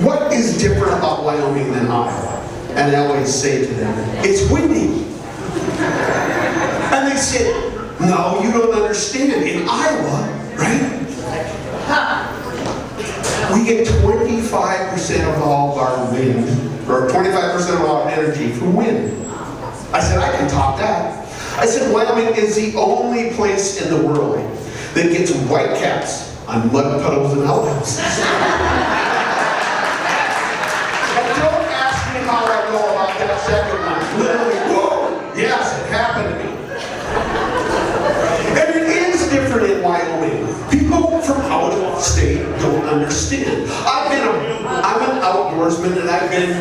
what is different about Wyoming than Iowa? And I always say to them, it's windy. And they said, no, you don't understand. In Iowa, right? We get 25% of all of our wind, or 25% of our energy from wind. I said, I can top that. I said, Wyoming is the only place in the world that gets white caps on mud puddles and outhouses. And don't ask me how I know about that second one. Literally, whoa, yes, it happened to me. And it is different in Wyoming. People from out of state don't understand. I'm an outdoorsman, and I've been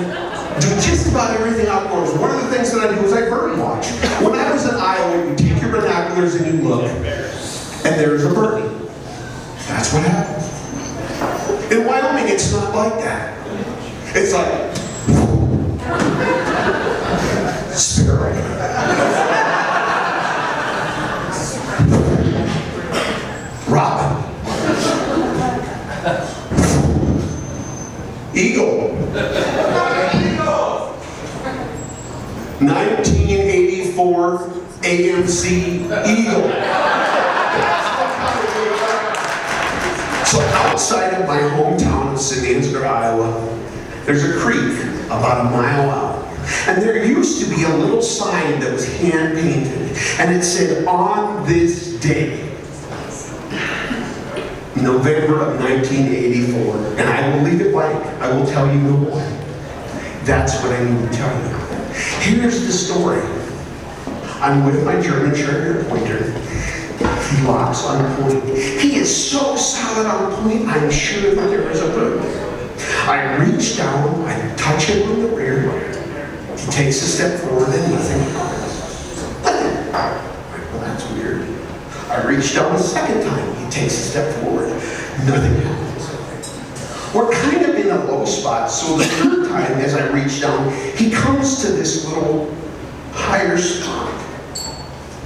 doing just about everything outdoors. One of the things that I do is I bird watch. When I was in Iowa, you take your binoculars and you look, and there's a birdie. That's what happens. In Wyoming, it's not like that. It's like sparrow. Robin. Eagle. 1984 AMC Eagle. So outside of my hometown of St. Ansgar, Iowa, there's a creek about a mile out. And there used to be a little sign that was hand painted. And it said, on this day, November of 1984. And I will leave it blank. I will tell you no more. That's what I need to tell you. Here's the story. I'm with my German Terrier pointer. He locks on point. He is so solid on point, I'm sure that there is a bird there. I reach down, I touch him in the rear. He takes a step forward and nothing happens. Well, that's weird. I reach down a second time. He takes a step forward. Nothing happens. We're kind of in a low spot, so the third time as I reach down, he comes to this little higher spot.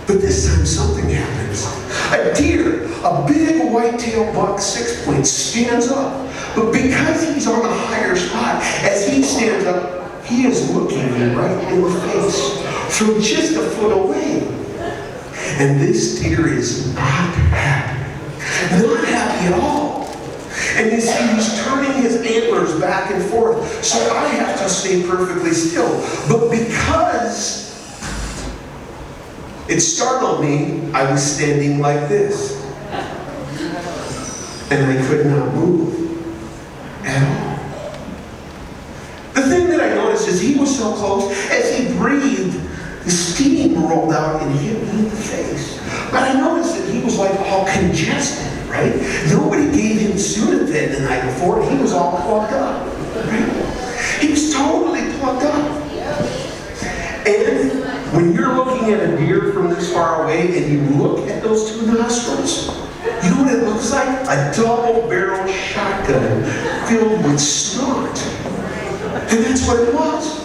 But this time something happens. A deer, a big white-tailed buck 6-point, stands up. But because he's on a higher spot, as he stands up, he is looking me right in the face from just a foot away. And this deer is not happy. Not happy at all. And you see, he's turning his antlers back and forth. So I have to stay perfectly still. But because it startled me, I was standing like this. And I could not move at all. The thing that I noticed is he was so close, as he breathed, the steam rolled out and hit me in the face. But I noticed that he was like all congested, right? Nobody gave him Sudafed the night before, and he was all plugged up, right? He was totally plugged up. And when you're looking at a deer from this far away and you look at those two nostrils, you know what it looks like? A double-barrel shotgun filled with snot. And that's what it was.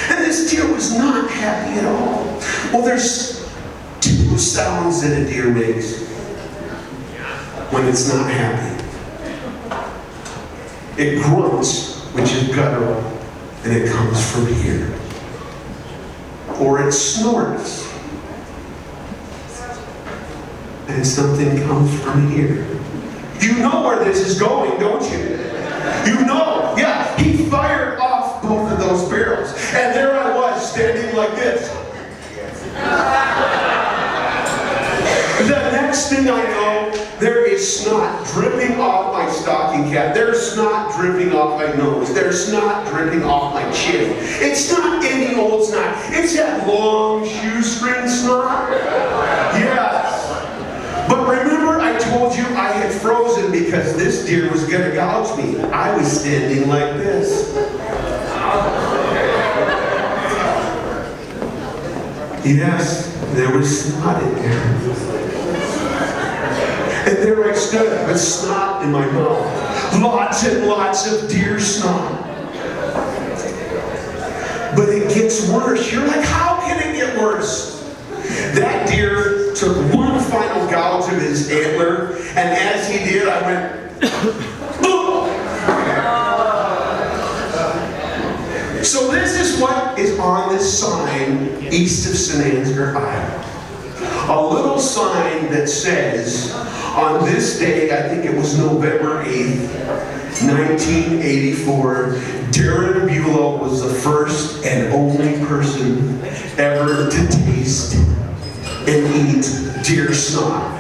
And this deer was not happy at all. Well, there's two sounds that a deer makes when it's not happy. It grunts, which is guttural, and it comes from here. Or it snorts, and something comes from here. You know where this is going, don't you? You know, yeah, he fired off both of those barrels, and there I was standing like this. The next thing I know, there is snot dripping off my stocking cap. There's snot dripping off my nose. There's snot dripping off my chin. It's not any old snot. It's that long shoestring snot. Yes. But remember, I told you I had frozen because this deer was going to gouge me. I was standing like this. Yes, there was snot in there. And there I stood with snot in my mouth. Lots and lots of deer snot. But it gets worse. You're like, how can it get worse? That deer took one final gouge of his antler, and as he did, I went, boom! on this sign east of St. Ansgar, Iowa. A little sign that says, on this day, I think it was November 8th, 1984, Darren Bulow was the first and only person ever to taste and eat deer snot.